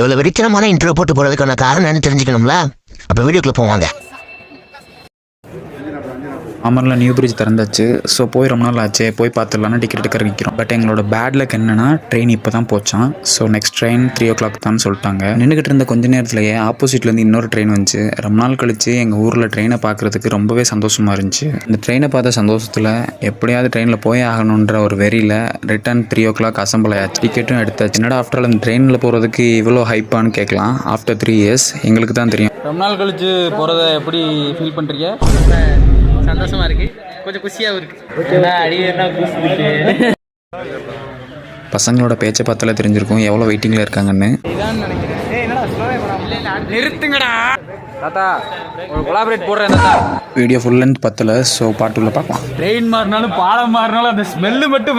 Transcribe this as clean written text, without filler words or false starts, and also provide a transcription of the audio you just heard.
இவ்வளவு வெறித்தனமான இன்ட்ரோ போட்டு போறதுக்கான காரணம் என்னன்னு தெரிஞ்சுக்கணும்ல. அப்ப வீடியோக்குள்ள போவாங்க. அமரில் நியூ பிரிட்ஜ் திறந்தாச்சு. ஸோ போய் ரொம்ப நாள் ஆச்சு, போய் பார்த்துடலான்னு டிக்கெட் எடுக்க நிற்கிறோம். பட் எங்களோட பேட் லக் என்னன்னா ட்ரெயின் இப்போ தான் போச்சான். ஸோ நெக்ஸ்ட் ட்ரெயின் 3 o'clock தான் சொல்லிட்டாங்க. நின்றுக்கிட்டு இருந்த கொஞ்ச நேரத்துலேயே ஆப்போசிட்லேருந்து இன்னொரு ட்ரெயின் வந்துச்சு. ரொம்ப நாள் கழிச்சு எங்கள் ஊரில் ட்ரெயினை பார்க்குறதுக்கு ரொம்பவே சந்தோஷமாக இருந்துச்சு. இந்த ட்ரெயினை பார்த்த சந்தோஷத்தில் எப்படியாவது ட்ரெயினில் போய் ஆகணுன்ற ஒரு வெறியில் ரிட்டர்ன் 3 o'clock அசம்பிள் ஆயாச்சு. டிக்கெட்டும் எடுத்தாச்சு. என்னடா ஆஃப்டர் ஆல் இந்த ட்ரெயினில் போகிறதுக்கு இவ்வளோ ஹைப்பான்னு கேட்கலாம். ஆஃப்டர் 3 years எங்களுக்கு தான் தெரியும். ரொம்ப நாள் கழிச்சு போகிறத எப்படி ஃபீல் பண்ணுறீங்க? சந்தோஷமா இருக்கு, கொஞ்சம் குஷியாகவும் இருக்கு. பசங்களோட பேச்சை பார்த்தாலே தெரிஞ்சிருக்கும் எவ்வளோ வெயிட்டிங்கில் இருக்காங்கன்னு. நிறுத்துங்கடா தாத்தா, ஒரு கொலாபரேட் போடுறேன் தாத்தா. வீடியோ ஃபுல் லென்த் பத்தல, ஸோ பார்ட் 2ல பார்க்கலாம். ட்ரெயின் மாறினாலும் பாலம் மாறினாலும் அந்த ஸ்மெல்லு மட்டும்